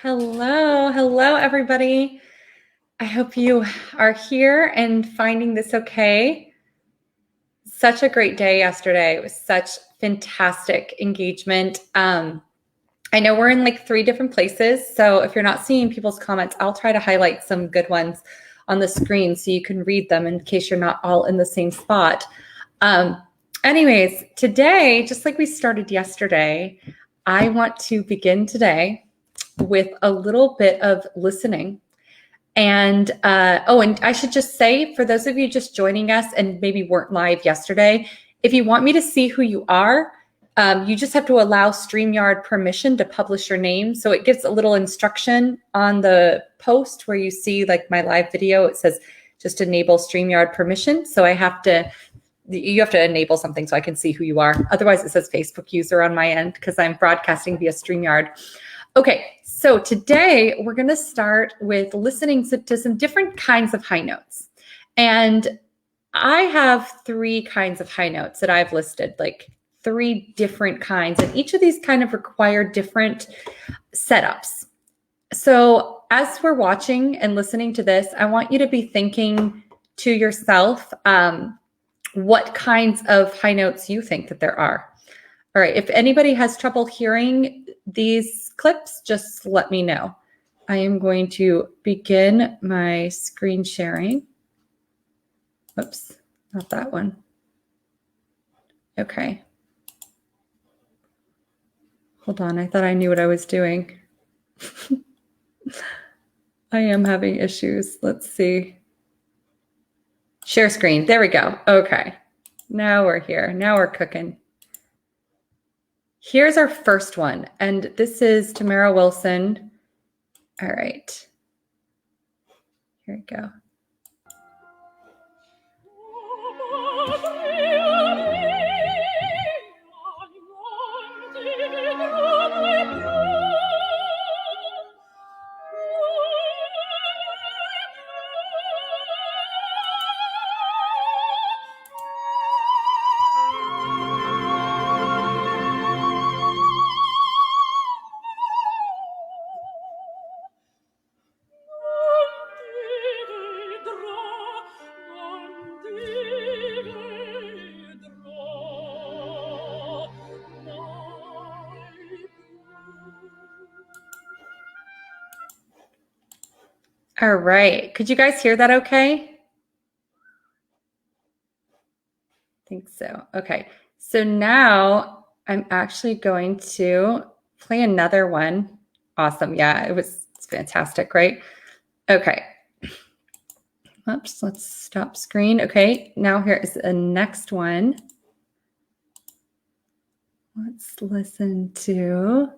Hello, everybody. I hope you are here and finding this okay. Such a great day yesterday. It was such fantastic engagement. I know we're in like 3 different places, so if you're not seeing people's comments, I'll try to highlight some good ones on the screen so you can read them in case you're not all in the same spot. Anyways, today, just like we started yesterday, I want to begin today with a little bit of listening. And and I should just say, for those of you just joining us and maybe weren't live yesterday, if you want me to see who you are, you just have to allow StreamYard permission to publish your name. So it gives a little instruction on the post where you see like my live video. It says just enable StreamYard permission. So you have to enable something so I can see who you are. Otherwise, it says Facebook user on my end because I'm broadcasting via StreamYard. Okay, so today we're going to start with listening to some different kinds of high notes. And I have 3 kinds of high notes that I've listed, like 3 different kinds. And each of these kind of require different setups. So as we're watching and listening to this, I want you to be thinking to yourself what kinds of high notes you think that there are. All right, if anybody has trouble hearing these clips, just let me know. I am going to begin my screen sharing. Oops, not that one. Okay. Hold on, I thought I knew what I was doing. I am having issues. Let's see. Share screen, there we go. Okay, now we're here, now we're cooking. Here's our first one, and this is Tamara Wilson. All right, here we go. All right, could you guys hear that okay? I think so. Okay, so now I'm actually going to play another one. Awesome, yeah, it's fantastic, right? Okay. Oops, let's stop screen. Okay, now here is the next one. Let's listen to,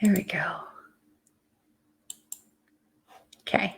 there we go. Okay.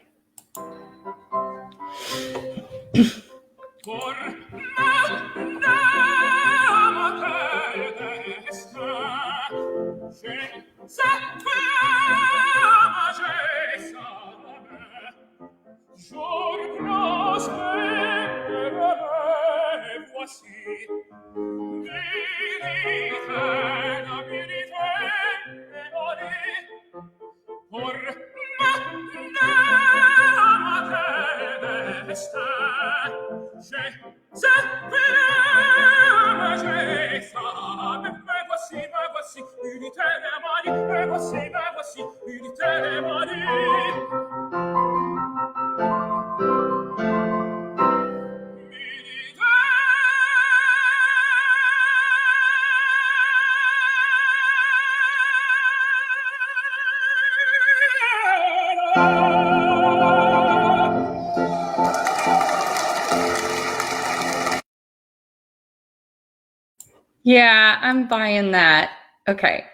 Yeah, I'm buying that. Okay,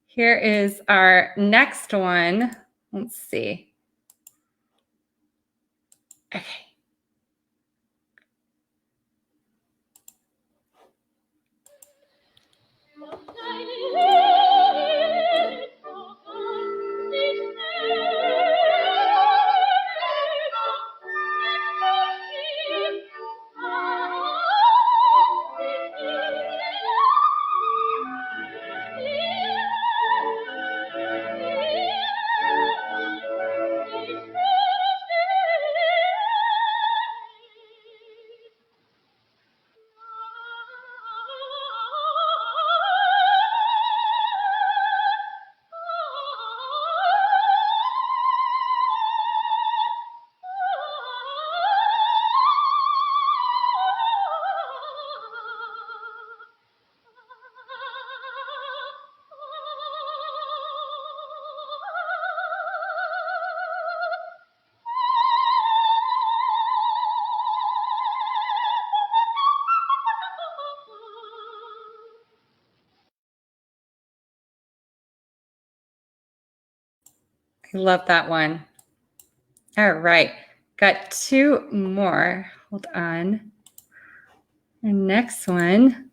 here is our next one. Let's see. Okay. I love that one. All right. Got two more. Hold on. The next one.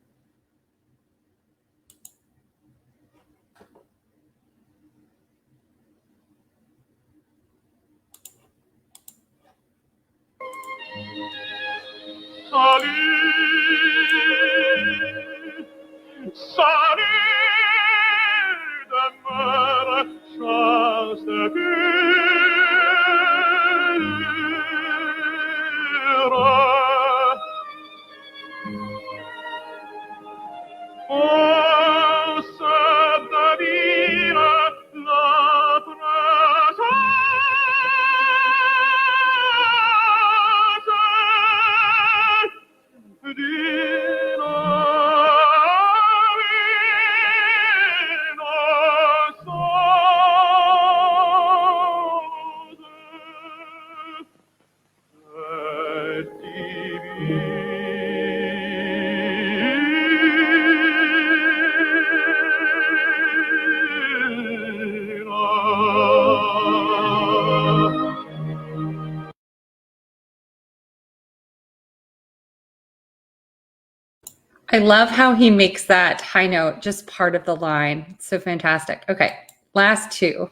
I love how he makes that high note just part of the line. It's so fantastic. Okay, last two.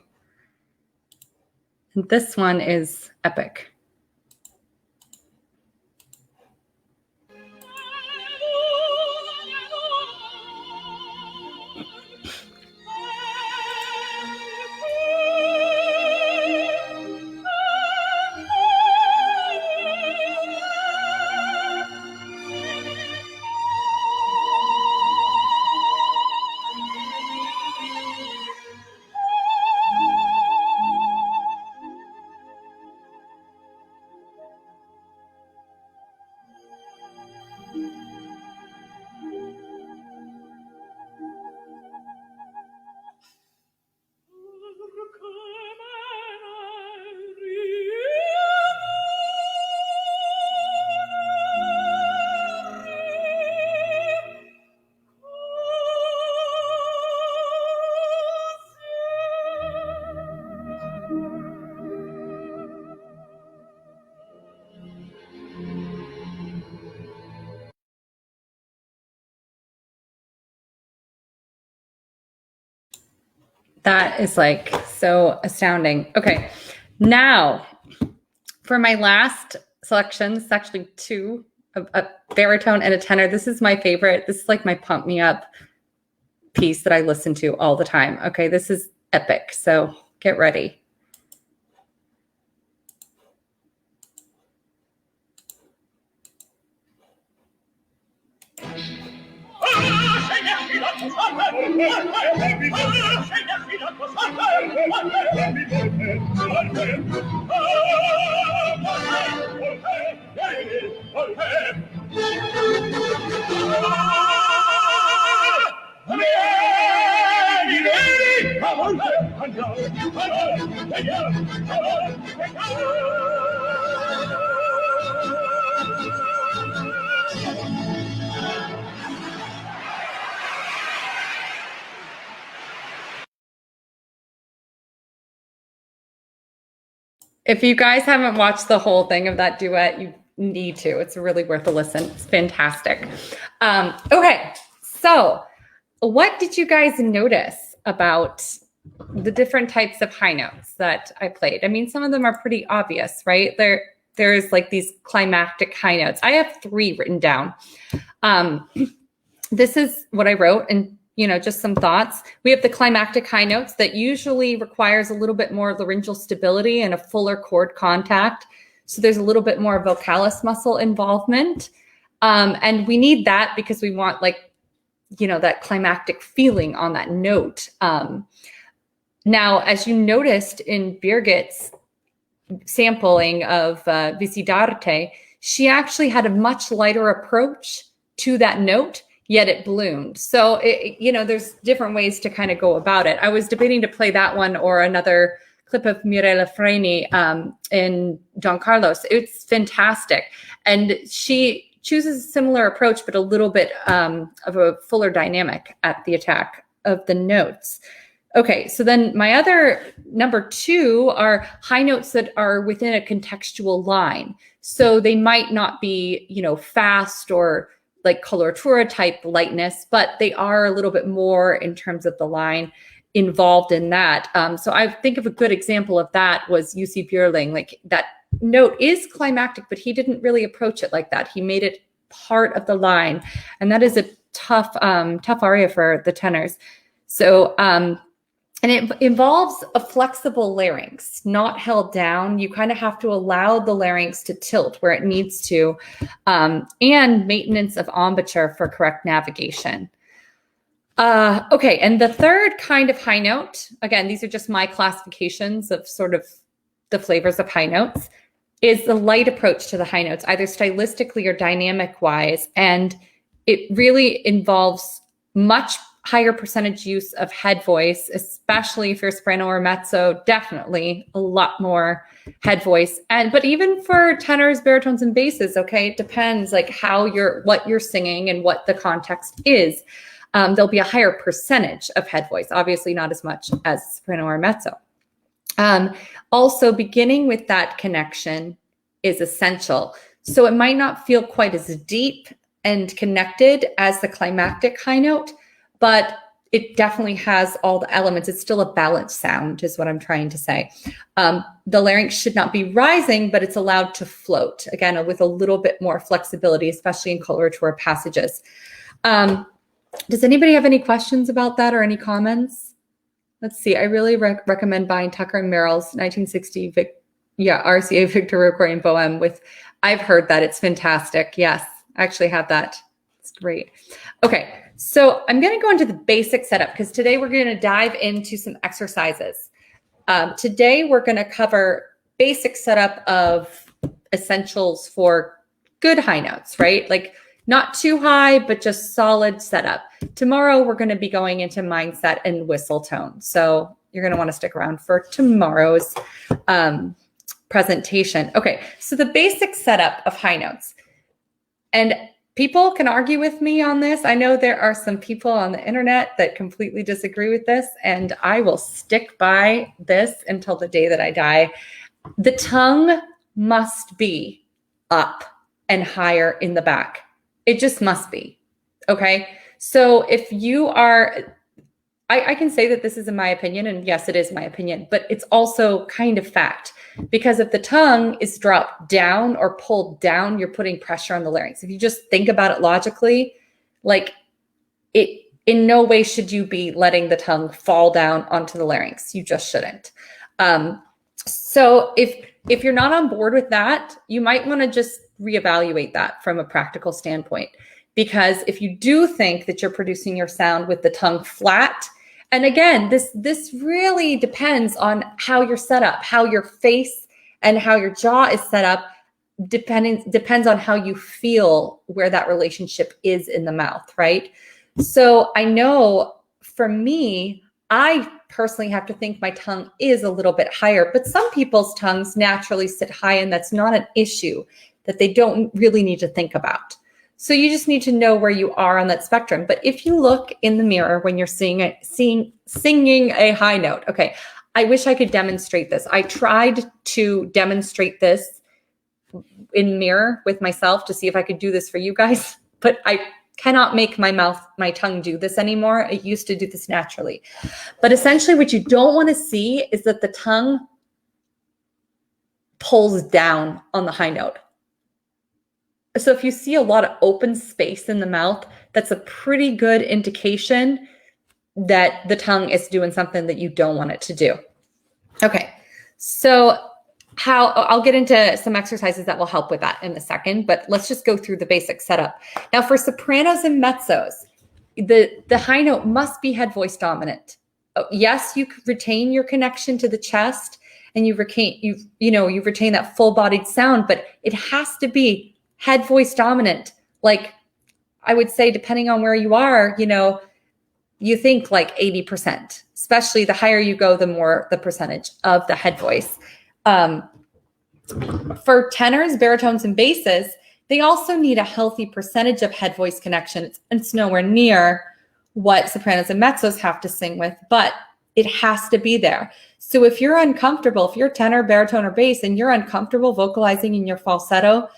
And this one is epic. That is like so astounding. Okay, now for my last selection, it's actually two, a baritone and a tenor. This is my favorite. This is like my pump me up piece that I listen to all the time. Okay, this is epic. So get ready. If you guys haven't watched the whole thing of that duet, you need to. It's really worth a listen. It's fantastic. Okay, so what did you guys notice about the different types of high notes that I played? I mean, some of them are pretty obvious, right? There's like these climactic high notes. I have 3 written down. This is what I wrote, and just some thoughts. We have the climactic high notes that usually requires a little bit more laryngeal stability and a fuller chord contact. So there's a little bit more vocalis muscle involvement. And we need that because we want that climactic feeling on that note. Now, as you noticed in Birgit's sampling of Visidarte, she actually had a much lighter approach to that note, yet it bloomed. So, there's different ways to kind of go about it. I was debating to play that one or another clip of Mirella Freni in Don Carlos. It's fantastic. And she chooses a similar approach, but a little bit of a fuller dynamic at the attack of the notes. Okay, so then my other number two are high notes that are within a contextual line. So they might not be, fast or like coloratura type lightness, but they are a little bit more in terms of the line involved in that. So I think of a good example of that was UC Björling. Like that note is climactic, but he didn't really approach it like that. He made it part of the line, and that is a tough aria for the tenors. So, and it involves a flexible larynx, not held down. You kind of have to allow the larynx to tilt where it needs to, and maintenance of embouchure for correct navigation. Okay, and the third kind of high note, again, these are just my classifications of sort of the flavors of high notes, is the light approach to the high notes, either stylistically or dynamic wise. And it really involves much higher percentage use of head voice, especially if you're soprano or mezzo, definitely a lot more head voice. But even for tenors, baritones, and basses, okay, it depends like what you're singing and what the context is. There'll be a higher percentage of head voice, obviously not as much as soprano or mezzo. Also, beginning with that connection is essential. So it might not feel quite as deep and connected as the climactic high note, but it definitely has all the elements. It's still a balanced sound is what I'm trying to say. The larynx should not be rising, but it's allowed to float, again, with a little bit more flexibility, especially in coloratura passages. Does anybody have any questions about that or any comments? Let's see. I really recommend buying Tucker and Merrill's 1960 RCA Victor Requiem Bohème with, I've heard that it's fantastic. Yes, I actually have that. It's great. Okay, so I'm going to go into the basic setup because today we're going to dive into some exercises. Today we're going to cover basic setup of essentials for good high notes, right? Like not too high, but just solid setup. Tomorrow, we're going to be going into mindset and whistle tone. So you're going to want to stick around for tomorrow's presentation. Okay, so the basic setup of high notes. And people can argue with me on this. I know there are some people on the internet that completely disagree with this, and I will stick by this until the day that I die. The tongue must be up and higher in the back. It just must be, okay? So if you are, I can say that this is in my opinion, and yes, it is my opinion, but it's also kind of fact. Because if the tongue is dropped down or pulled down, you're putting pressure on the larynx. If you just think about it logically, like it, in no way should you be letting the tongue fall down onto the larynx. You just shouldn't. So if you're not on board with that, you might want to just reevaluate that from a practical standpoint. Because if you do think that you're producing your sound with the tongue flat, and again, this really depends on how you're set up, how your face and how your jaw is set up, depends on how you feel where that relationship is in the mouth, right? So I know for me, I personally have to think my tongue is a little bit higher, but some people's tongues naturally sit high, and that's not an issue that they don't really need to think about. So you just need to know where you are on that spectrum. But if you look in the mirror when you're singing a high note, okay, I wish I could demonstrate this. I tried to demonstrate this in the mirror with myself to see if I could do this for you guys, but I cannot make my tongue do this anymore. It used to do this naturally. But essentially what you don't want to see is that the tongue pulls down on the high note. So if you see a lot of open space in the mouth, that's a pretty good indication that the tongue is doing something that you don't want it to do. Okay, so I'll get into some exercises that will help with that in a second, but let's just go through the basic setup. Now for sopranos and mezzos, the high note must be head voice dominant. Yes, you retain your connection to the chest and you retain that full bodied sound, but it has to be head voice dominant. Like I would say, depending on where you are, you think like 80%, especially the higher you go, the more the percentage of the head voice. For tenors, baritones, and basses, they also need a healthy percentage of head voice connection. It's nowhere near what sopranos and mezzos have to sing with, but it has to be there. So if you're uncomfortable, if you're tenor, baritone, or bass, and you're uncomfortable vocalizing in your falsetto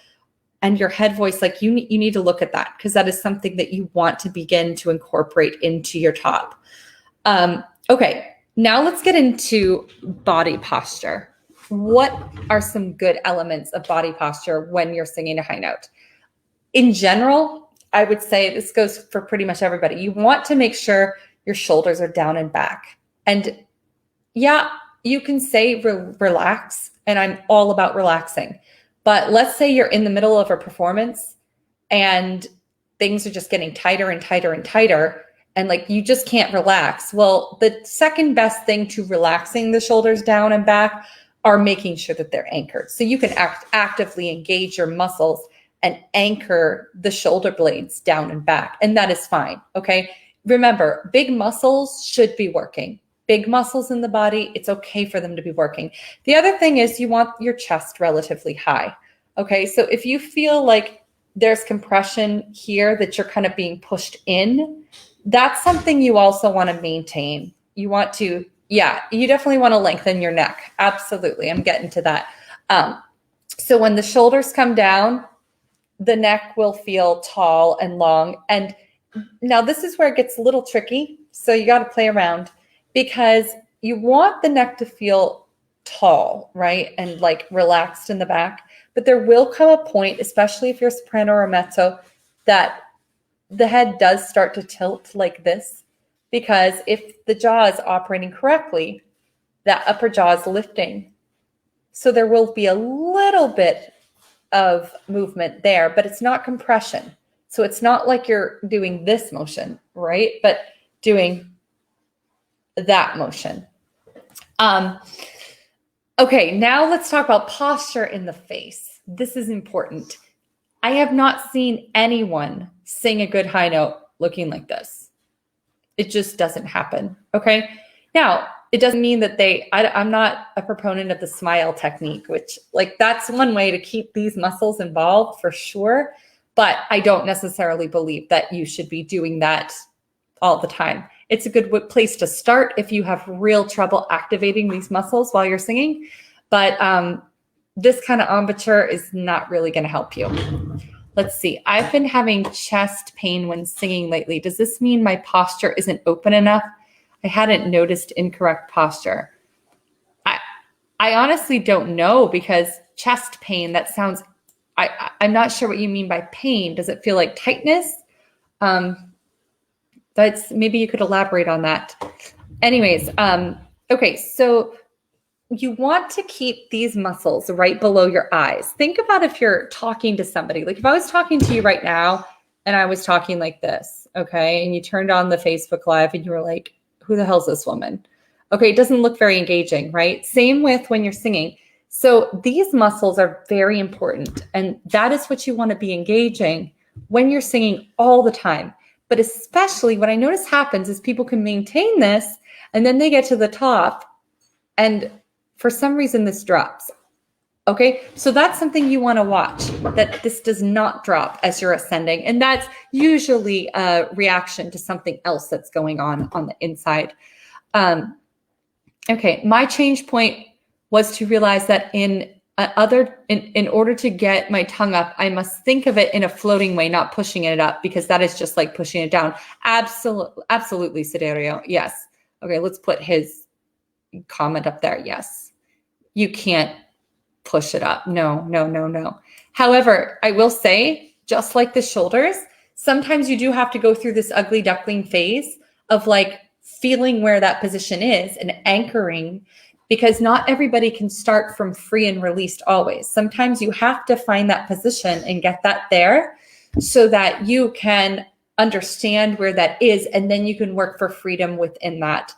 and your head voice, like you need to look at that, because that is something that you want to begin to incorporate into your top. Okay, now let's get into body posture. What are some good elements of body posture when you're singing a high note? In general, I would say this goes for pretty much everybody. You want to make sure your shoulders are down and back. And yeah, you can say relax, and I'm all about relaxing. But let's say you're in the middle of a performance and things are just getting tighter and tighter and tighter, and like you just can't relax. Well, the second best thing to relaxing the shoulders down and back are making sure that they're anchored. So you can actively engage your muscles and anchor the shoulder blades down and back, and that is fine, okay? Remember, big muscles should be working. Big muscles in the body, it's okay for them to be working. The other thing is you want your chest relatively high, okay? So if you feel like there's compression here that you're kind of being pushed in, that's something you also want to maintain. You want to, yeah, you definitely want to lengthen your neck. Absolutely, I'm getting to that. So when the shoulders come down, the neck will feel tall and long. And now this is where it gets a little tricky. So you got to play around, because you want the neck to feel tall, right? And like relaxed in the back. But there will come a point, especially if you're soprano or mezzo, that the head does start to tilt like this, because if the jaw is operating correctly, that upper jaw is lifting. So there will be a little bit of movement there, but it's not compression. So it's not like you're doing this motion, right? But doing that motion. Okay, now let's talk about posture in the face. This is important. I have not seen anyone sing a good high note looking like this. It just doesn't happen, okay? Now, it doesn't mean that I'm not a proponent of the smile technique, which like that's one way to keep these muscles involved for sure. But I don't necessarily believe that you should be doing that all the time. It's a good place to start if you have real trouble activating these muscles while you're singing. But this kind of embouchure is not really going to help you. Let's see. I've been having chest pain when singing lately. Does this mean my posture isn't open enough? I hadn't noticed incorrect posture. I honestly don't know, because chest pain, that sounds, I'm not sure what you mean by pain. Does it feel like tightness? That's, maybe you could elaborate on that. Anyways, okay, so you want to keep these muscles right below your eyes. Think about if you're talking to somebody. Like if I was talking to you right now and I was talking like this, okay, and you turned on the Facebook Live and you were like, who the hell's this woman? Okay, it doesn't look very engaging, right? Same with when you're singing. So these muscles are very important, and that is what you want to be engaging when you're singing all the time. But especially what I notice happens is people can maintain this, and then they get to the top, and for some reason this drops. Okay, so that's something you want to watch, that this does not drop as you're ascending. And that's usually a reaction to something else that's going on the inside. Okay, my change point was to realize that in order to get my tongue up, I must think of it in a floating way, not pushing it up, because that is just like pushing it down. Absolutely, Siderio. Yes. Okay, let's put his comment up there. Yes. You can't push it up. No. However, I will say, just like the shoulders, sometimes you do have to go through this ugly duckling phase of like feeling where that position is and anchoring, because not everybody can start from free and released always. Sometimes you have to find that position and get that there so that you can understand where that is, and then you can work for freedom within that.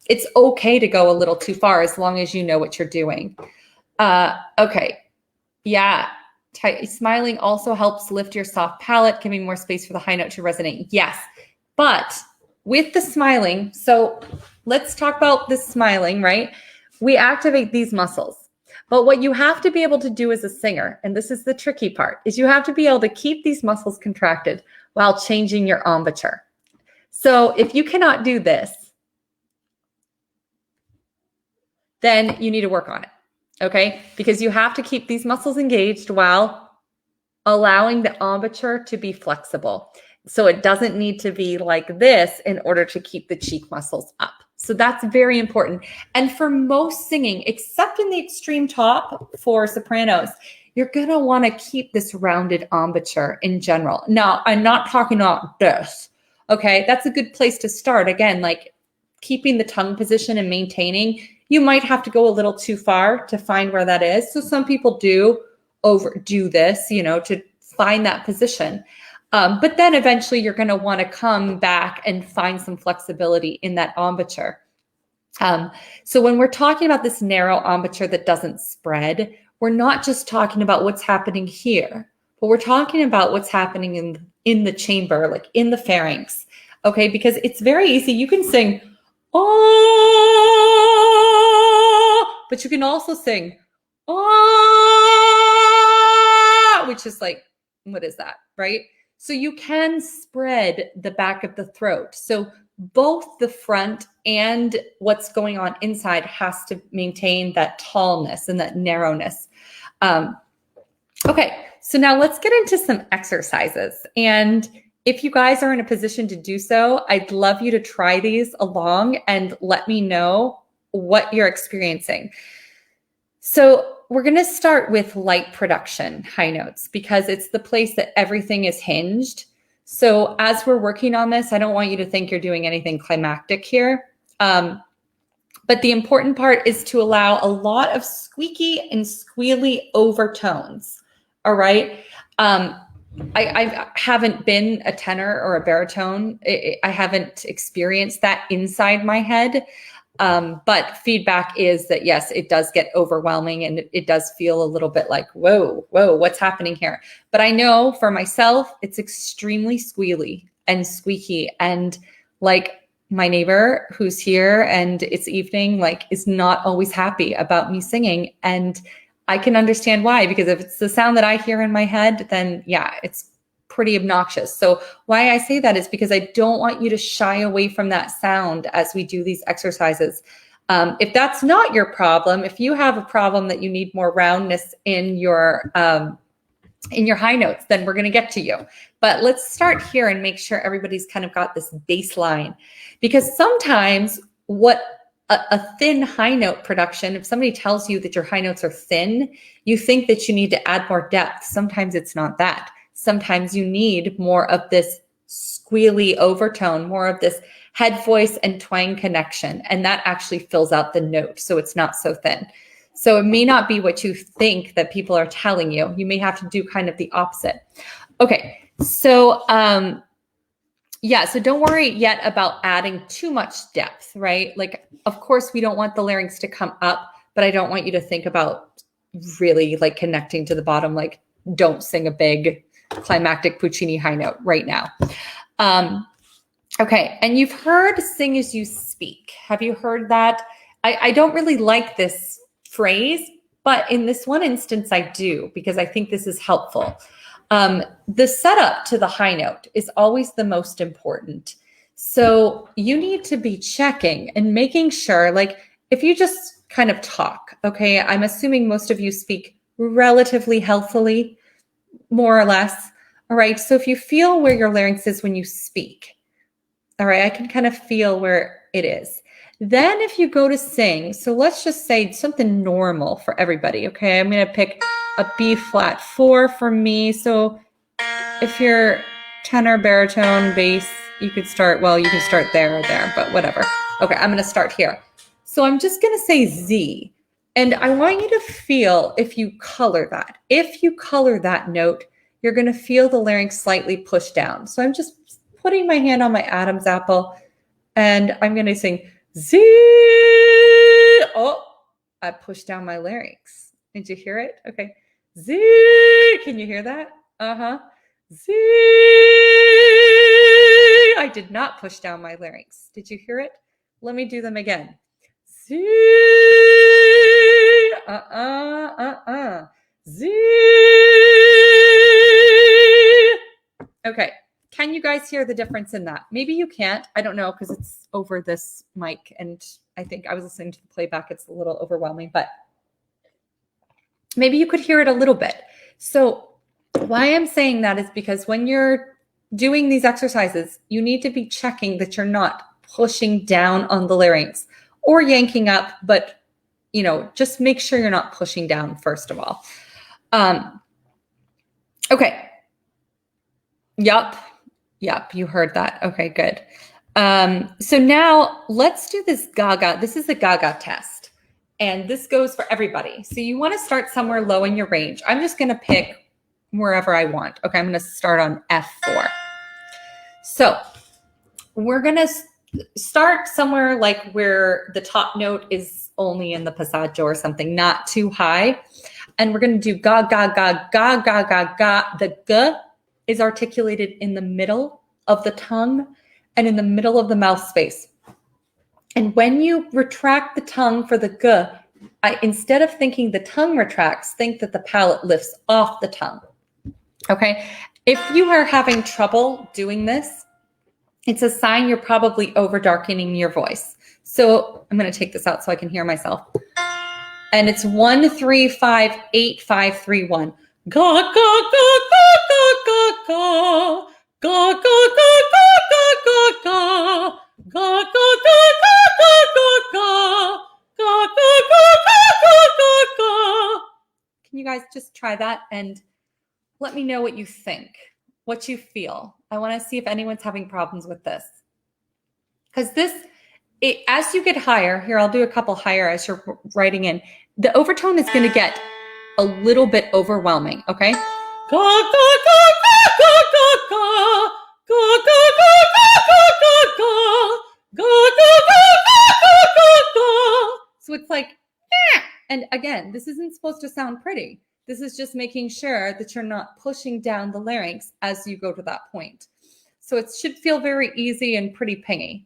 It's okay to go a little too far as long as you know what you're doing. Okay. Yeah. Smiling also helps lift your soft palate, giving more space for the high note to resonate. Yes. But with the smiling, so let's talk about the smiling, right? We activate these muscles. But what you have to be able to do as a singer, and this is the tricky part, is you have to be able to keep these muscles contracted while changing your embouchure. So if you cannot do this, then you need to work on it. Okay, because you have to keep these muscles engaged while allowing the embouchure to be flexible. So it doesn't need to be like this in order to keep the cheek muscles up. So that's very important. And for most singing, except in the extreme top for sopranos, you're going to want to keep this rounded embouchure in general. Now, I'm not talking about this. Okay, that's a good place to start. Again, like keeping the tongue position and maintaining. You might have to go a little too far to find where that is. So some people do overdo this, to find that position. But then eventually you're going to want to come back and find some flexibility in that embouchure. So when we're talking about this narrow embouchure that doesn't spread, we're not just talking about what's happening here, but we're talking about what's happening in the chamber, like in the pharynx. Okay, because it's very easy. You can sing, oh, but you can also sing, oh, which is like, what is that, right? So you can spread the back of the throat. So both the front and what's going on inside has to maintain that tallness and that narrowness. Okay, so now let's get into some exercises. And if you guys are in a position to do so, I'd love you to try these along and let me know what you're experiencing. So we're going to start with light production high notes because it's the place that everything is hinged. So as we're working on this, I don't want you to think you're doing anything climactic here. But the important part is to allow a lot of squeaky and squealy overtones. All right. I haven't been a tenor or a baritone. I haven't experienced that inside my head. But feedback is that, yes, it does get overwhelming and it does feel a little bit like, whoa, what's happening here? But I know for myself, it's extremely squealy and squeaky. And like my neighbor who's here and it's evening, like is not always happy about me singing. And I can understand why, because if it's the sound that I hear in my head, then yeah, it's pretty obnoxious. So why I say that is because I don't want you to shy away from that sound as we do these exercises. If that's not your problem, if you have a problem that you need more roundness in your high notes, then we're going to get to you. But let's start here and make sure everybody's kind of got this baseline, because sometimes what a thin high note production, if somebody tells you that your high notes are thin, you think that you need to add more depth. Sometimes it's not that. Sometimes you need more of this squealy overtone, more of this head voice and twang connection, and that actually fills out the note, so it's not so thin. So it may not be what you think that people are telling you. You may have to do kind of the opposite. Okay, so so don't worry yet about adding too much depth, right? Like, of course, we don't want the larynx to come up, but I don't want you to think about really like connecting to the bottom. Like, don't sing a big climactic Puccini high note right now. Okay, and you've heard sing as you speak. Have you heard that? I don't really like this phrase, but in this one instance, I do, because I think this is helpful. The setup to the high note is always the most important. So you need to be checking and making sure, like if you just kind of talk, okay, I'm assuming most of you speak relatively healthily, more or less. All right, so if you feel where your larynx is when you speak, all right, I can kind of feel where it is. Then if you go to sing, so let's just say something normal for everybody, okay? I'm going to pick a B flat 4 for me. So if you're tenor, baritone, bass, you could start, well, you can start there or there, but whatever. Okay, I'm going to start here. So I'm just going to say Z. And I want you to feel if you color that. If you color that note, you're going to feel the larynx slightly push down. So I'm just putting my hand on my Adam's apple and I'm going to sing Z. Oh, I pushed down my larynx. Did you hear it? Okay. Z. Can you hear that? Uh-huh. Z. I did not push down my larynx. Did you hear it? Let me do them again. Z. Z. Okay. Can you guys hear the difference in that? Maybe you can't. I don't know because it's over this mic. And I think I was listening to the playback. It's a little overwhelming, but maybe you could hear it a little bit. So why I'm saying that is because when you're doing these exercises, you need to be checking that you're not pushing down on the larynx or yanking up, but just make sure you're not pushing down first of all. Okay. Yup, you heard that. Okay, good. So now let's do this Gaga. This is the Gaga test. And this goes for everybody. So you want to start somewhere low in your range. I'm just going to pick wherever I want. Okay, I'm going to start on F4. So we're going to start somewhere like where the top note is only in the passaggio or something, not too high. And we're going to do ga, ga, ga, ga, ga, ga, ga. The G is articulated in the middle of the tongue and in the middle of the mouth space. And when you retract the tongue for the G, instead of thinking the tongue retracts, think that the palate lifts off the tongue. Okay? If you are having trouble doing this, it's a sign you're probably over darkening your voice. So I'm going to take this out so I can hear myself. And it's 1, 3, 5, 8, 5, 3, 1. Ga, ga, ga, ga, ga, ga, ga. Ga, ga, ga, ga, ga, ga, ga. Ga, ga, ga, ga, ga, ga, ga. Ga, ga, ga, ga, ga, ga. Can you guys just try that and let me know what you think, what you feel? I want to see if anyone's having problems with this. Because as you get higher, here, I'll do a couple higher as you're writing in, the overtone is going to get a little bit overwhelming, okay? Ga, ga, ga, ga, ga, ga, ga. Ga, ga, ga, ga, ga, ga, ga. Ga, ga, ga, ga, ga, ga. So it's like, eh. And again, this isn't supposed to sound pretty. This is just making sure that you're not pushing down the larynx as you go to that point. So it should feel very easy and pretty pingy.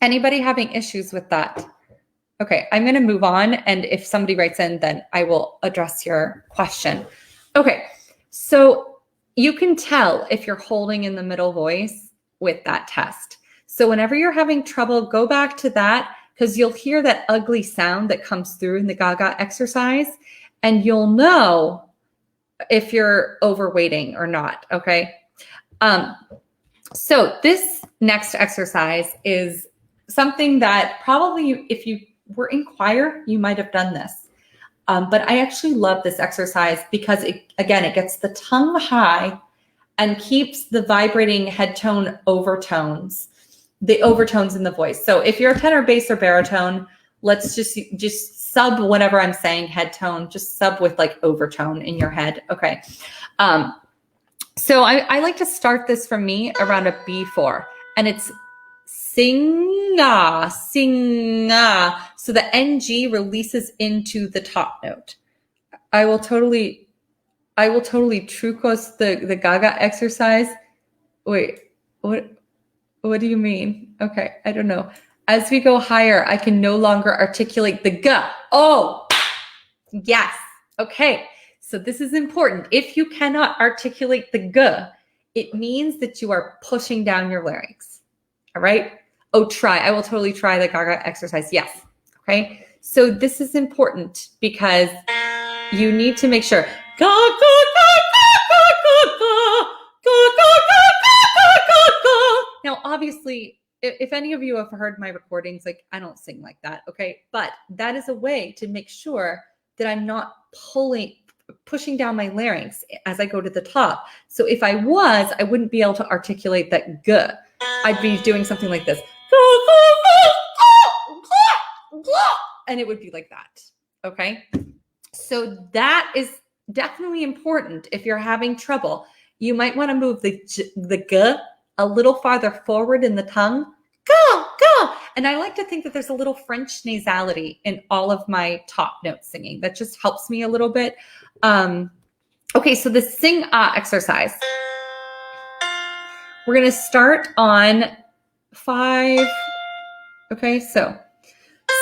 Anybody having issues with that? Okay, I'm going to move on. And if somebody writes in, then I will address your question. Okay, so you can tell if you're holding in the middle voice with that test. So whenever you're having trouble, go back to that because you'll hear that ugly sound that comes through in the Gaga exercise. And you'll know if you're overweighting or not, okay? So this next exercise is something that probably if you were in choir, you might have done this. But I actually love this exercise because, it gets the tongue high and keeps the vibrating head tone overtones, the overtones in the voice. So if you're a tenor, bass, or baritone, let's just sub whenever I'm saying head tone, just sub with like overtone in your head. Okay. So I like to start this for me around a B4 and it's sing-ah, sing-ah. So the NG releases into the top note. I will totally trucos the Gaga exercise. Wait, what do you mean? Okay. I don't know. As we go higher, I can no longer articulate the G. Oh, yes. Okay. So this is important. If you cannot articulate the G, it means that you are pushing down your larynx. All right. Oh, try. I will totally try the Gaga exercise. Yes. Okay. So this is important because you need to make sure. Ga, ga, ga, ga, ga, ga, ga, ga, ga, ga, ga, ga. Now, obviously, if any of you have heard my recordings, like I don't sing like that, okay? But that is a way to make sure that I'm not pushing down my larynx as I go to the top. So if I was, I wouldn't be able to articulate that G. I'd be doing something like this. And it would be like that, okay? So that is definitely important if you're having trouble. You might want to move the G a little farther forward in the tongue. Go, go. And I like to think that there's a little French nasality in all of my top note singing. That just helps me a little bit. Okay, so the sing-ah exercise. We're going to start on 5. Okay, so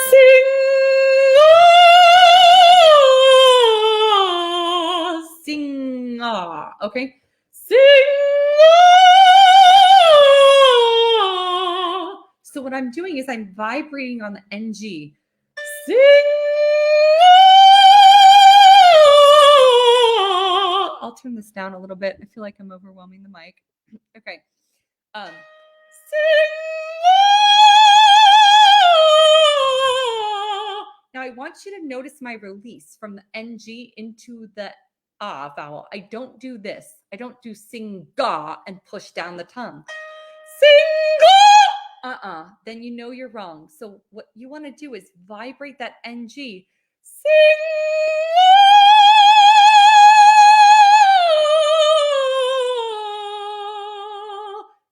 sing-ah, sing-ah. Okay, sing-ah. what I'm doing is I'm vibrating on the NG. Sing. I'll turn this down a little bit. I feel like I'm overwhelming the mic. Okay. Sing. Now I want you to notice my release from the NG into the ah vowel. I don't do this. I don't do sing ga and push down the tongue. Sing ga. Then you know you're wrong. So what you want to do is vibrate that NG. Sing.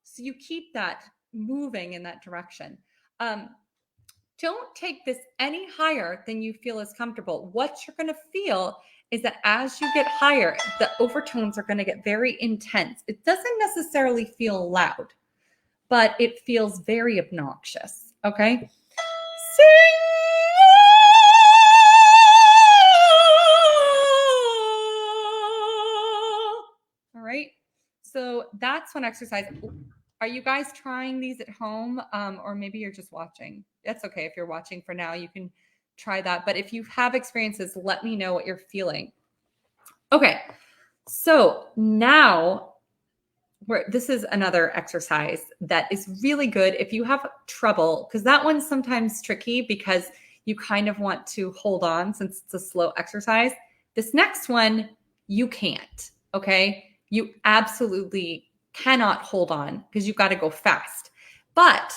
So you keep that moving in that direction. Don't take this any higher than you feel is comfortable. What you're going to feel is that as you get higher, the overtones are going to get very intense. It doesn't necessarily feel loud, but it feels very obnoxious. Okay? Sing. All right. So that's one exercise. Are you guys trying these at home? Or maybe you're just watching. That's okay. If you're watching for now, you can try that. But if you have experiences, let me know what you're feeling. Okay. So now this is another exercise that is really good if you have trouble, because that one's sometimes tricky because you kind of want to hold on since it's a slow exercise. This next one, you can't. Okay. You absolutely cannot hold on because you've got to go fast. But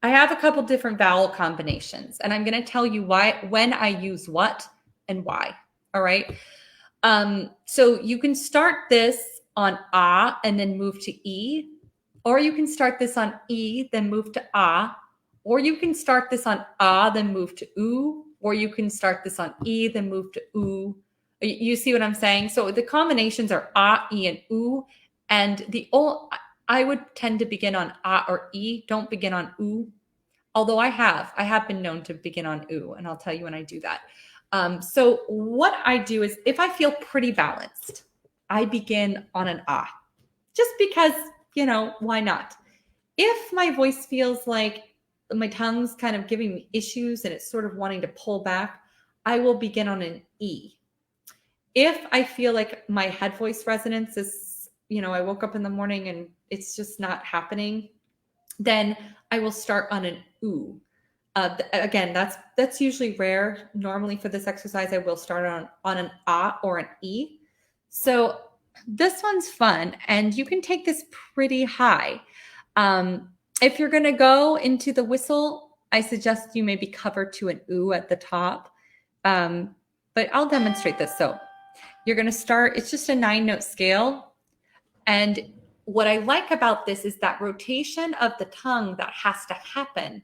I have a couple different vowel combinations, and I'm going to tell you when I use what and why. All right. So you can start this on ah and then move to e, or you can start this on e, then move to ah, or you can start this on ah, then move to oo, or you can start this on e, then move to oo. You see what I'm saying? So the combinations are ah, e, and oo. And I would tend to begin on ah or e. Don't begin on oo. Although I have been known to begin on oo, and I'll tell you when I do that. So what I do is if I feel pretty balanced, I begin on an ah, just because, why not? If my voice feels like my tongue's kind of giving me issues and it's sort of wanting to pull back, I will begin on an e. If I feel like my head voice resonance is, I woke up in the morning and it's just not happening, then I will start on an oo. Again, that's usually rare. Normally for this exercise, I will start on an ah or an e. So this one's fun, and you can take this pretty high. If you're going to go into the whistle, I suggest you maybe cover to an oo at the top. But I'll demonstrate this. So you're going to start, it's just a 9-note scale. And what I like about this is that rotation of the tongue that has to happen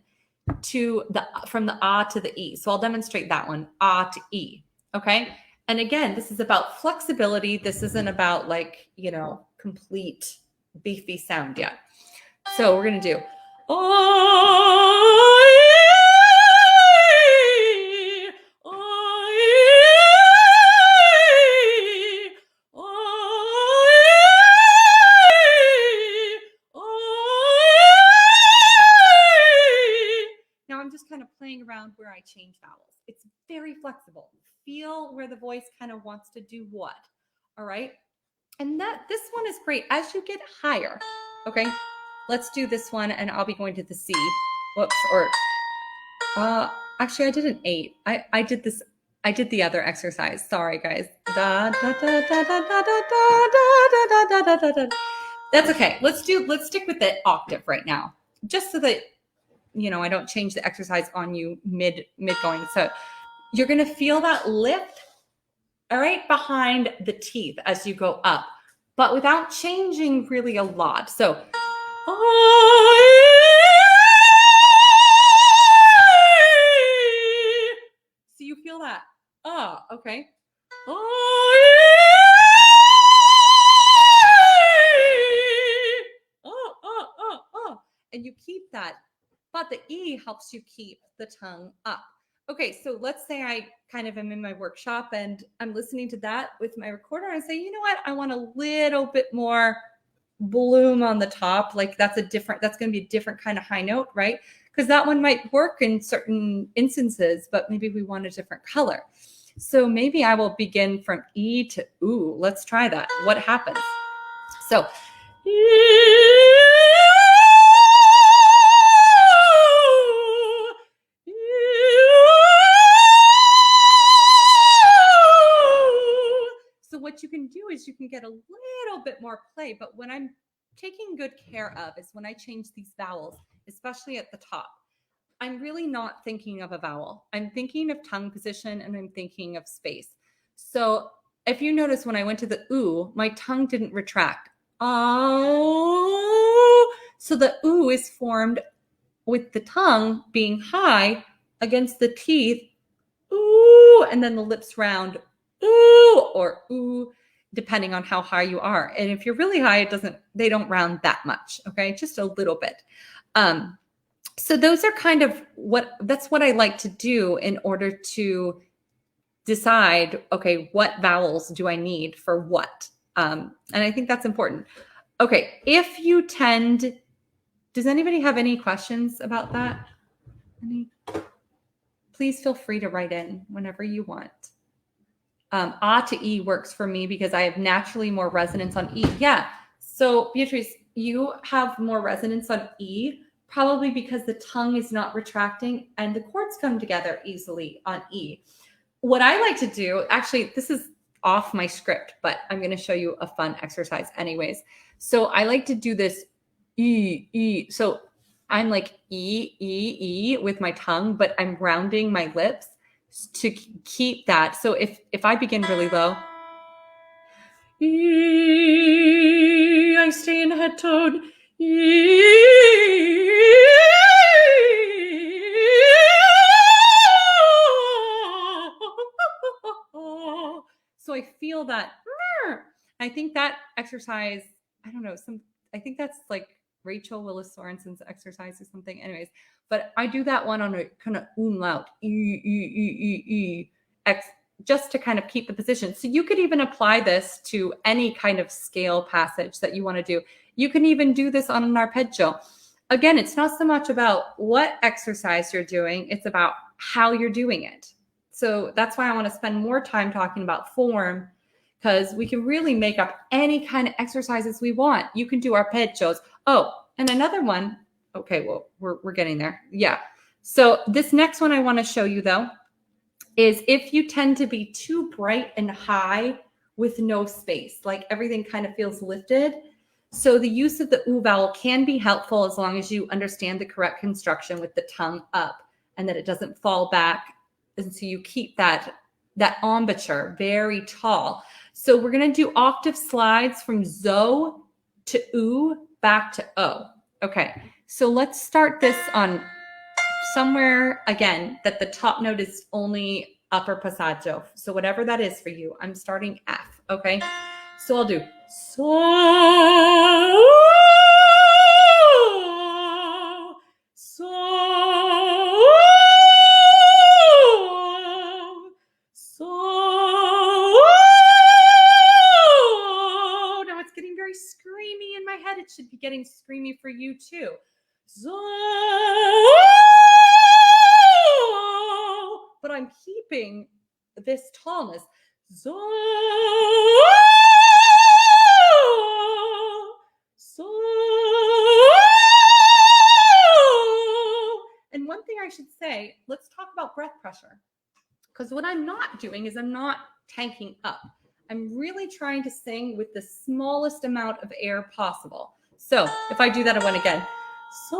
from the ah to the e. So I'll demonstrate that one, ah to e. Okay. And again, this is about flexibility. This isn't about complete beefy sound yet. So we're going to do Now I'm just kind of playing around where I change vowels. It's very flexible. Feel where the voice kind of wants to do what. All right. And this one is great as you get higher. Okay. Let's do this one, and I'll be going to the C. Whoops. Or actually, I did an 8. I did this. I did the other exercise. Sorry, guys. That's okay. Let's stick with the octave right now, just so that I don't change the exercise on you mid going. So you're going to feel that lift, all right, behind the teeth as you go up, but without changing really a lot. So you feel that. Okay. And you keep that, but the E helps you keep the tongue up. Okay, so let's say I kind of am in my workshop and I'm listening to that with my recorder and say, you know what, I want a little bit more bloom on the top. Like that's going to be a different kind of high note, right? Because that one might work in certain instances, but maybe we want a different color. So maybe I will begin from E to ooh. Let's try that. What happens? So so what you can do is you can get a little bit more play, but what I'm taking good care of is when I change these vowels, especially at the top, I'm really not thinking of a vowel. I'm thinking of tongue position and I'm thinking of space. So if you notice when I went to the ooh, my tongue didn't retract. Oh, so the ooh is formed with the tongue being high against the teeth. Ooh, and then the lips round. Ooh, or ooh, depending on how high you are. And if you're really high, they don't round that much. Okay, just a little bit. So those are kind of that's what I like to do in order to decide, okay, what vowels do I need for what? And I think that's important. Okay, if you does anybody have any questions about that? Please feel free to write in whenever you want. Ah to E works for me because I have naturally more resonance on E. Yeah, so Beatrice, you have more resonance on E, probably because the tongue is not retracting and the chords come together easily on E. What I like to do, actually, this is off my script, but I'm going to show you a fun exercise anyways. So I like to do this E, E. So I'm like E, E, E with my tongue, but I'm rounding my lips to keep that. So if I begin really low, E, I stay in head tone, E, so I feel that. I think that exercise, I don't know, I think that's like Rachel Willis Sorensen's exercise or something. Anyways, but I do that one on a kind of umlaut, just to kind of keep the position. So you could even apply this to any kind of scale passage that you want to do. You can even do this on an arpeggio. Again, it's not so much about what exercise you're doing, it's about how you're doing it. So that's why I want to spend more time talking about form, because we can really make up any kind of exercises we want. You can do arpeggios. Oh, and another one. Okay, well, we're getting there. Yeah. So this next one I want to show you, though, is if you tend to be too bright and high with no space, like everything kind of feels lifted. So the use of the oo vowel can be helpful as long as you understand the correct construction with the tongue up and that it doesn't fall back. And so you keep that embouchure very tall. So we're going to do octave slides from zo to oo back to o. Okay, so let's start this on somewhere, again, that the top note is only upper passaggio. So whatever that is for you, I'm starting F, okay? So I'll do so, so, so. Now it's getting very screamy in my head. It should be getting screamy for you too. So, but I'm keeping this tallness. So, so. And one thing I should say, let's talk about breath pressure. Because what I'm not doing is I'm not tanking up. I'm really trying to sing with the smallest amount of air possible. So if I do that one again. So,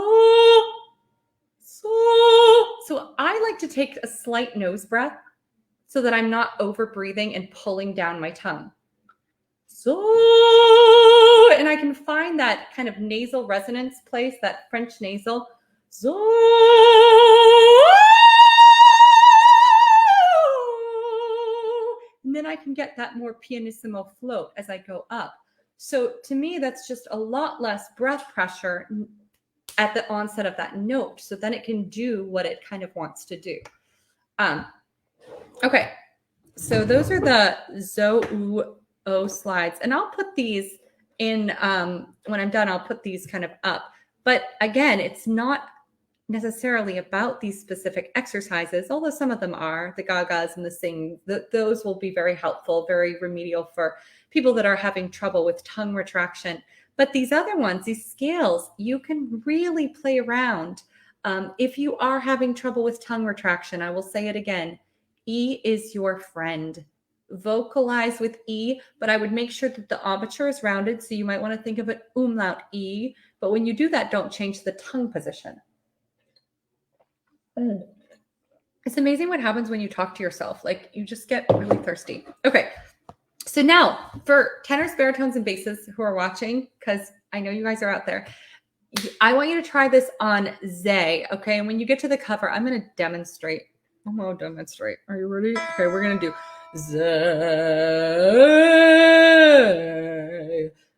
so I like to take a slight nose breath so that I'm not over breathing and pulling down my tongue. So, and I can find that kind of nasal resonance place, that French nasal. So, and then I can get that more pianissimo float as I go up. So to me, that's just a lot less breath pressure at the onset of that note. So then it can do what it kind of wants to do. Okay, so those are the zo, oo, o slides. And I'll put these when I'm done, I'll put these kind of up. But again, it's not necessarily about these specific exercises, although some of them are. The gagas and the sing, those will be very helpful, very remedial for people that are having trouble with tongue retraction. But these other ones, these scales, you can really play around. If you are having trouble with tongue retraction, I will say it again, E is your friend. Vocalize with E, but I would make sure that the embouchure is rounded. So you might want to think of it umlaut E, but when you do that, don't change the tongue position. It's amazing what happens when you talk to yourself. Like you just get really thirsty. Okay. So now for tenors, baritones, and basses who are watching, because I know you guys are out there, I want you to try this on Zay. Okay. And when you get to the cover, I'm going to demonstrate. I'm going to demonstrate. Are you ready? Okay. We're going to do Zay,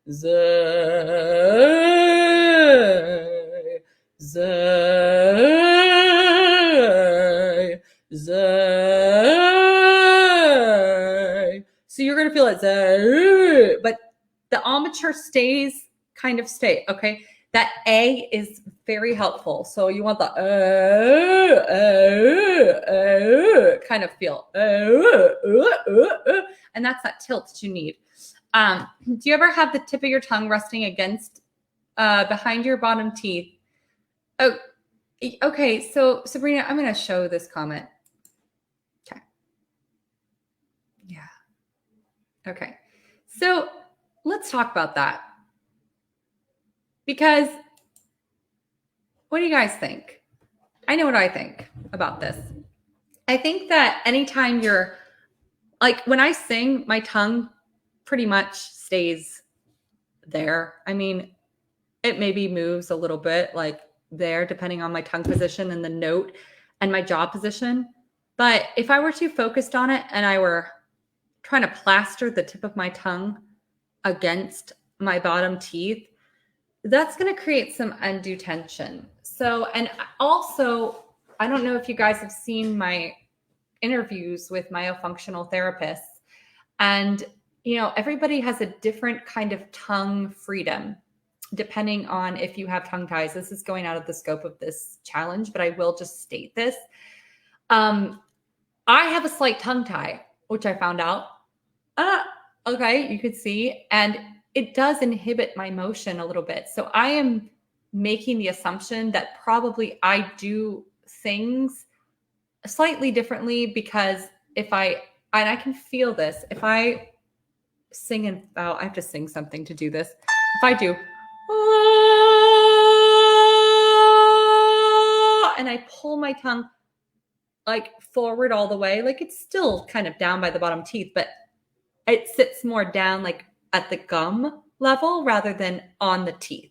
Zay, Zay, Zay. So you're going to feel it, Zay, but the embouchure stays kind of stay, okay? That A is very helpful. So you want the kind of feel. And that's that tilt that you need. Do you ever have the tip of your tongue resting against behind your bottom teeth? Oh, okay. So Sabrina, I'm going to show this comment. Okay. Yeah. Okay. So let's talk about that. Because what do you guys think? I know what I think about this. I think that anytime you're like, when I sing, my tongue pretty much stays there. I mean, it maybe moves a little bit like there, depending on my tongue position and the note and my jaw position. But if I were too focused on it and I were trying to plaster the tip of my tongue against my bottom teeth, that's going to create some undue tension. So, and also, I don't know if you guys have seen my interviews with myofunctional therapists, and you know, everybody has a different kind of tongue freedom depending on if you have tongue ties. This is going out of the scope of this challenge, but I will just state this. I have a slight tongue tie, which I found out. Okay, you could see, and it does inhibit my motion a little bit. So I am making the assumption that probably I do things slightly differently, because and I can feel this, if I sing and I have to sing something to do this. If I do, and I pull my tongue like forward all the way, like it's still kind of down by the bottom teeth, but it sits more down like at the gum level rather than on the teeth.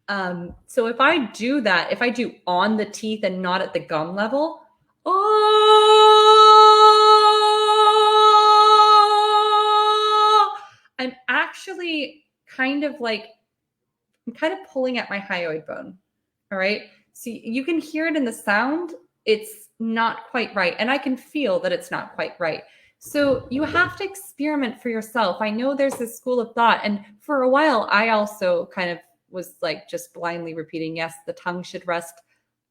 So if I do that, if I do on the teeth and not at the gum level, I'm actually kind of pulling at my hyoid bone. All right. So you can hear it in the sound. It's not quite right. And I can feel that it's not quite right. So you have to experiment for yourself. I know there's this school of thought. And for a while, I also kind of was like just blindly repeating, yes, the tongue should rest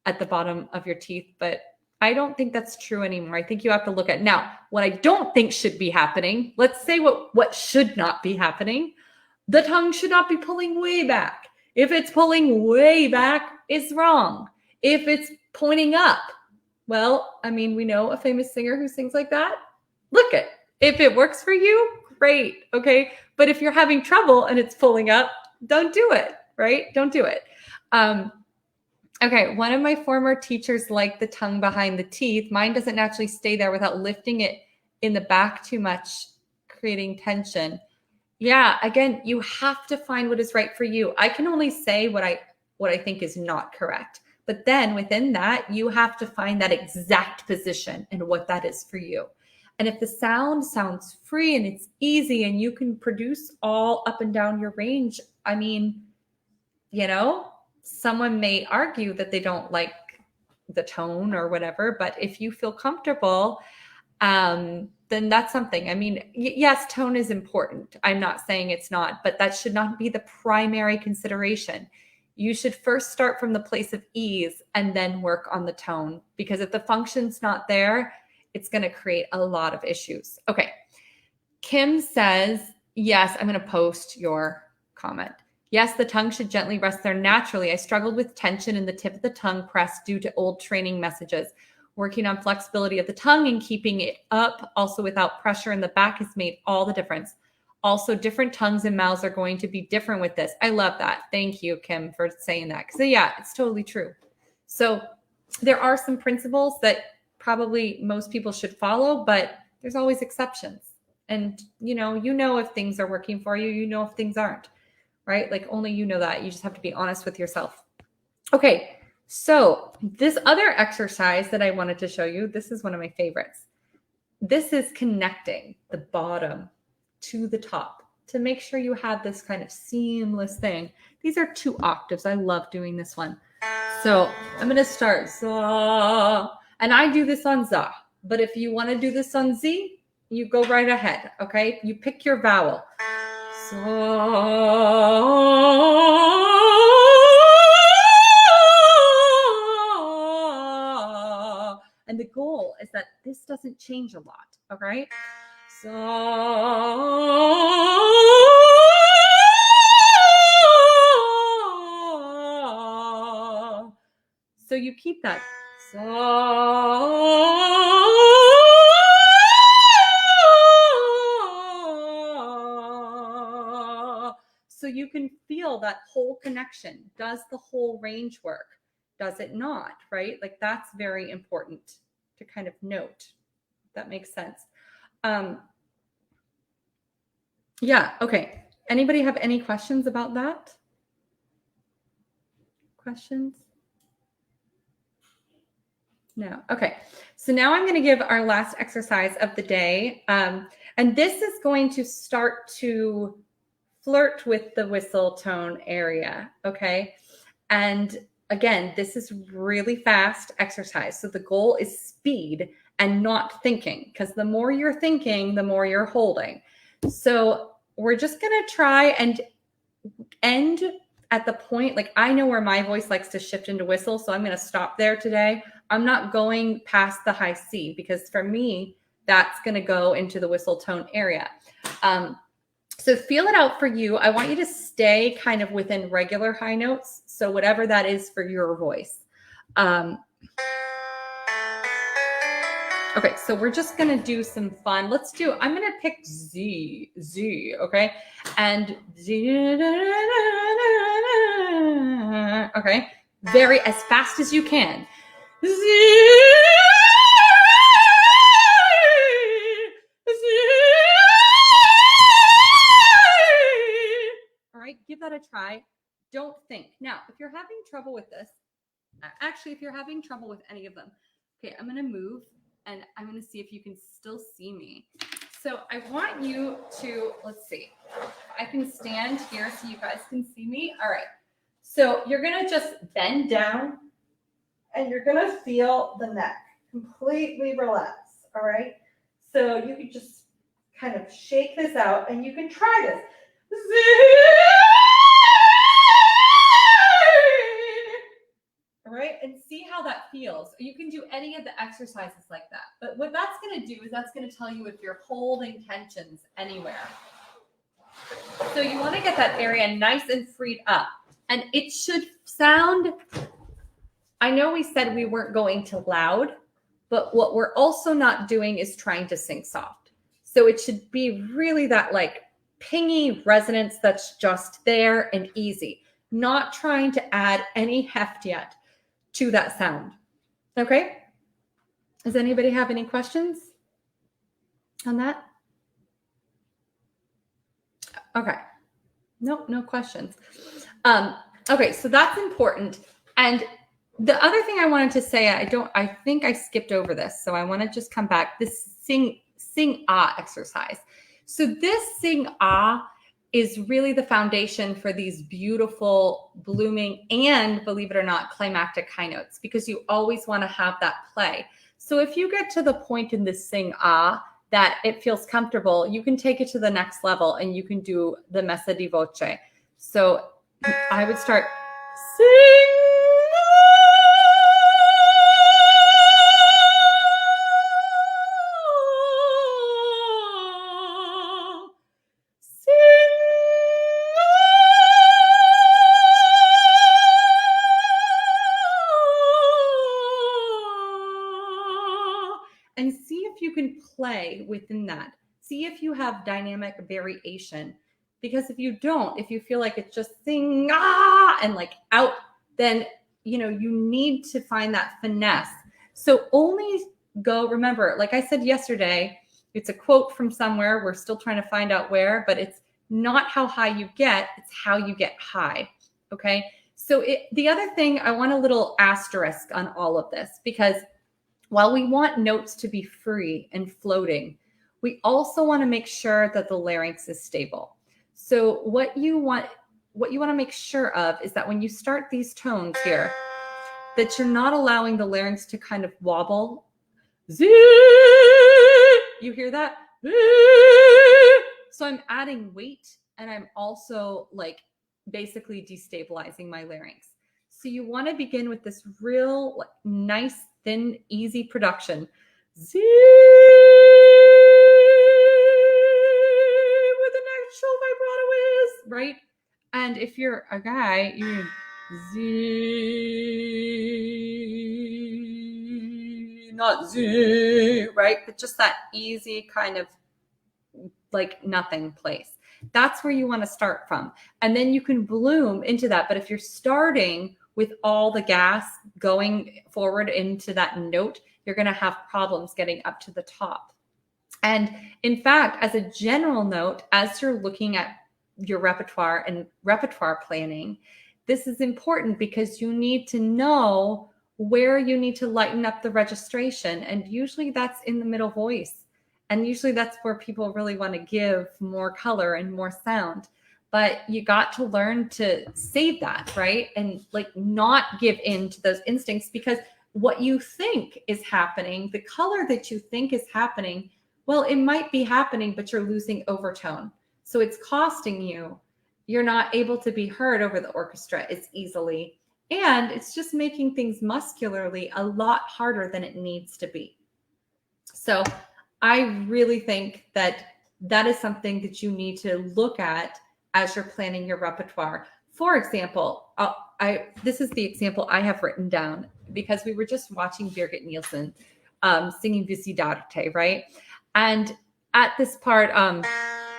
at the bottom of your teeth. But I don't think that's true anymore. I think you have to look at now what I don't think should be happening. Let's say what should not be happening. The tongue should not be pulling way back. If it's pulling way back, it's wrong. If it's pointing up, well, I mean, we know a famous singer who sings like that. Look it. If it works for you, great. Okay. But if you're having trouble and it's pulling up, don't do it, right? Don't do it. Okay. One of my former teachers liked the tongue behind the teeth. Mine doesn't naturally stay there without lifting it in the back too much, creating tension. Yeah. Again, you have to find what is right for you. I can only say what I think is not correct. But then within that, you have to find that exact position and what that is for you. And if the sound sounds free and it's easy and you can produce all up and down your range, I mean, you know, someone may argue that they don't like the tone or whatever, but if you feel comfortable, then that's something. I mean, yes, tone is important. I'm not saying it's not, but that should not be the primary consideration. You should first start from the place of ease and then work on the tone, because if the function's not there, it's going to create a lot of issues. Okay. Kim says, yes, I'm going to post your comment. Yes, the tongue should gently rest there naturally. I struggled with tension in the tip of the tongue pressed due to old training messages. Working on flexibility of the tongue and keeping it up, also without pressure in the back, has made all the difference. Also, different tongues and mouths are going to be different with this. I love that. Thank you, Kim, for saying that. Because yeah, it's totally true. So there are some principles that probably most people should follow, but there's always exceptions. And you know if things are working for you, you know if things aren't, right? Like only you know that. You just have to be honest with yourself. Okay, so this other exercise that I wanted to show you, this is one of my favorites. This is connecting the bottom to the top to make sure you have this kind of seamless thing. These are 2 octaves. I love doing this one. So I'm going to start za, and I do this on za, but if you want to do this on z, you go right ahead. Okay. You pick your vowel. And the goal is that this doesn't change a lot. Okay. So you keep that. So you can feel that whole connection. Does the whole range work? Does it not? Right? Like that's very important to kind of note. If that makes sense. Yeah. Okay. Anybody have any questions about that? Questions? No. Okay. So now I'm going to give our last exercise of the day. And this is going to start to flirt with the whistle tone area. Okay. And again, this is really fast exercise. So the goal is speed and not thinking, because the more you're thinking, the more you're holding. So we're just going to try and end at the point, like I know where my voice likes to shift into whistle. So I'm going to stop there today. I'm not going past the high C, because for me, that's going to go into the whistle tone area. So feel it out for you. I want you to stay kind of within regular high notes. So whatever that is for your voice. Okay, so we're just going to do some fun. I'm going to pick Z, okay? And Z, okay? Very, as fast as you can. Z, all right, give that a try. Don't think. Now, if you're having trouble with this, actually, if you're having trouble with any of them, okay, I'm going to move. And I'm going to see if you can still see me. So I want you to, let's see, I can stand here so you guys can see me. All right. So you're going to just bend down and you're going to feel the neck completely relax. All right. So you can just kind of shake this out and you can try this. All right, and see how that feels. You can do any of the exercises like that. But what that's going to do is that's going to tell you if you're holding tensions anywhere. So you want to get that area nice and freed up. And it should sound, I know we said we weren't going to loud, but what we're also not doing is trying to sing soft. So it should be really that like pingy resonance that's just there and easy. Not trying to add any heft yet to that sound. Okay. Does anybody have any questions on that? Okay. No questions. Okay. So that's important. And the other thing I wanted to say, I think I skipped over this. So I want to just come back. This sing ah exercise. So this sing ah is really the foundation for these beautiful blooming and, believe it or not, climactic high notes, because you always want to have that play. So if you get to the point in this sing ah that it feels comfortable, you can take it to the next level and you can do the messa di voce. So I would start sing. And see if you can play within that. See if you have dynamic variation. Because if you don't, if you feel like it's just sing ah and like out, then you need to find that finesse. So only go, remember, like I said yesterday, it's a quote from somewhere. We're still trying to find out where, but it's not how high you get, it's how you get high. Okay. So the other thing, I want a little asterisk on all of this, because while we want notes to be free and floating, we also want to make sure that the larynx is stable. So what you want to make sure of is that when you start these tones here, that you're not allowing the larynx to kind of wobble. Z, you hear that? So I'm adding weight, and I'm also like basically destabilizing my larynx. So you want to begin with this real nice, thin, easy production. Z with an actual vibrato is, right? And if you're a guy, you Z, not Z, right? But just that easy kind of like nothing place. That's where you want to start from. And then you can bloom into that. But if you're starting with all the gas going forward into that note, you're going to have problems getting up to the top. And in fact, as a general note, as you're looking at your repertoire and repertoire planning, this is important because you need to know where you need to lighten up the registration. And usually that's in the middle voice. And usually that's where people really want to give more color and more sound. But you got to learn to save that, right? And like not give in to those instincts, because what you think is happening, the color that you think is happening, well, it might be happening, but you're losing overtone. So it's costing you. You're not able to be heard over the orchestra as easily. And it's just making things muscularly a lot harder than it needs to be. So I really think that that is something that you need to look at as you're planning your repertoire. For example, this is the example I have written down because we were just watching Birgit Nielsen singing Visidarte, right? And at this part,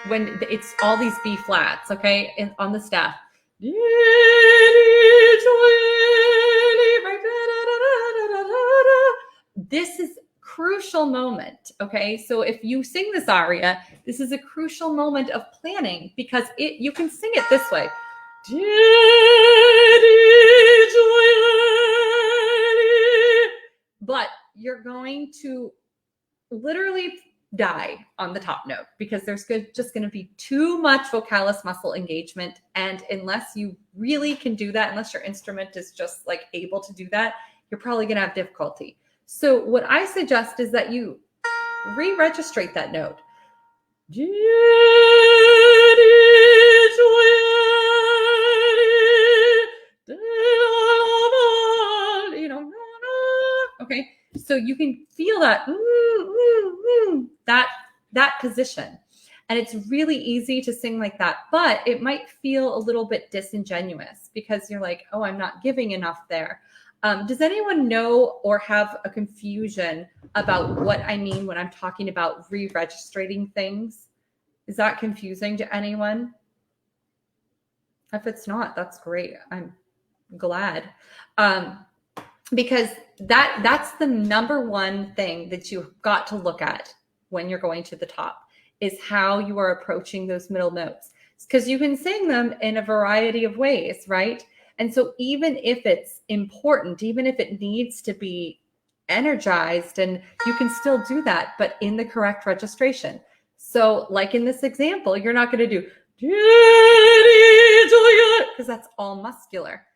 when it's all these B flats, okay, and on the staff, this is crucial moment. Okay. So if you sing this aria, this is a crucial moment of planning because you can sing it this way. But you're going to literally die on the top note because there's just going to be too much vocalis muscle engagement. And unless you really can do that, unless your instrument is just like able to do that, you're probably going to have difficulty. So what I suggest is that you re-registrate that note. Okay, so you can feel that that position, and it's really easy to sing like that, but it might feel a little bit disingenuous because you're like, oh, I'm not giving enough there. Does anyone know or have a confusion about what I mean when I'm talking about re-registering things? Is that confusing to anyone? If it's not, that's great. I'm glad. Because that's the number one thing that you've got to look at when you're going to the top is how you are approaching those middle notes. Because you can sing them in a variety of ways, right? And so even if it's important, even if it needs to be energized, and you can still do that, but in the correct registration. So like in this example, you're not going to do because that's all muscular.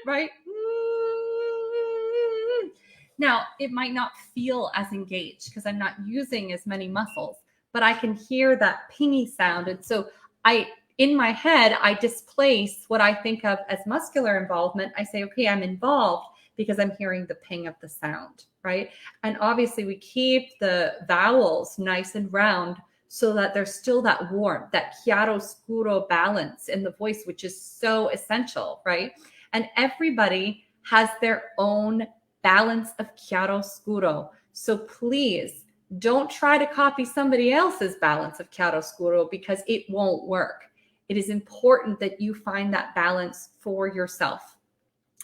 right? Now, it might not feel as engaged because I'm not using as many muscles, but I can hear that pingy sound. And so in my head, I displace what I think of as muscular involvement. I say, okay, I'm involved because I'm hearing the ping of the sound, right? And obviously we keep the vowels nice and round so that there's still that warmth, that chiaroscuro balance in the voice, which is so essential, right? And everybody has their own balance of chiaroscuro. So please don't try to copy somebody else's balance of chiaroscuro because it won't work. It is important that you find that balance for yourself.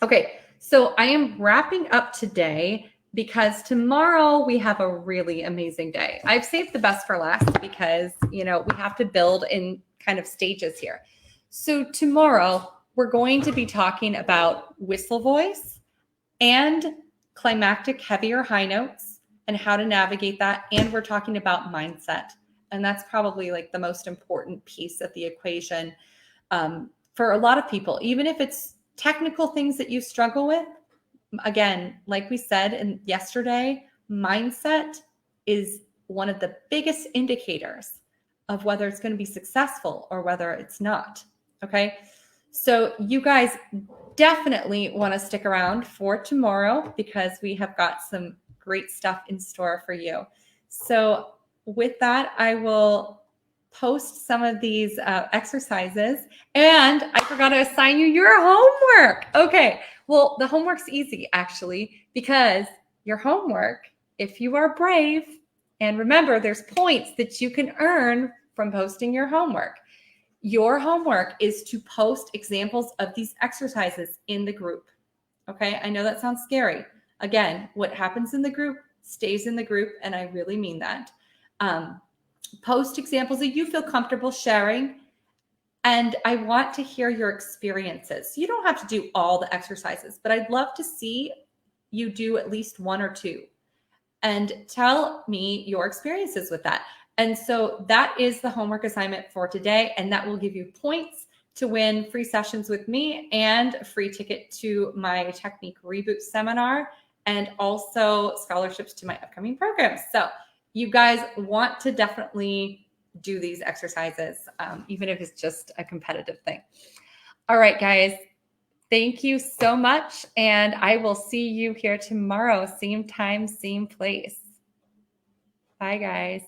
Okay, so I am wrapping up today because tomorrow we have a really amazing day. I've saved the best for last because, we have to build in kind of stages here. So tomorrow we're going to be talking about whistle voice and climactic heavy or high notes and how to navigate that. And we're talking about mindset. And that's probably like the most important piece of the equation for a lot of people, even if it's technical things that you struggle with. Again, like we said yesterday, mindset is one of the biggest indicators of whether it's going to be successful or whether it's not. Okay. So you guys definitely want to stick around for tomorrow because we have got some great stuff in store for you. So with that, I will post some of these exercises, and I forgot to assign you your homework. Okay, well, the homework's easy actually because your homework, if you are brave, and remember, there's points that you can earn from posting your homework. Your homework is to post examples of these exercises in the group. Okay, I know that sounds scary. Again, what happens in the group stays in the group, and I really mean that. Post examples that you feel comfortable sharing, and I want to hear your experiences. You don't have to do all the exercises, but I'd love to see you do at least one or two and tell me your experiences with that. And so that is the homework assignment for today. And that will give you points to win free sessions with me and a free ticket to my Technique Reboot seminar and also scholarships to my upcoming programs. So you guys want to definitely do these exercises, even if it's just a competitive thing. All right, guys. Thank you so much. And I will see you here tomorrow, same time, same place. Bye, guys.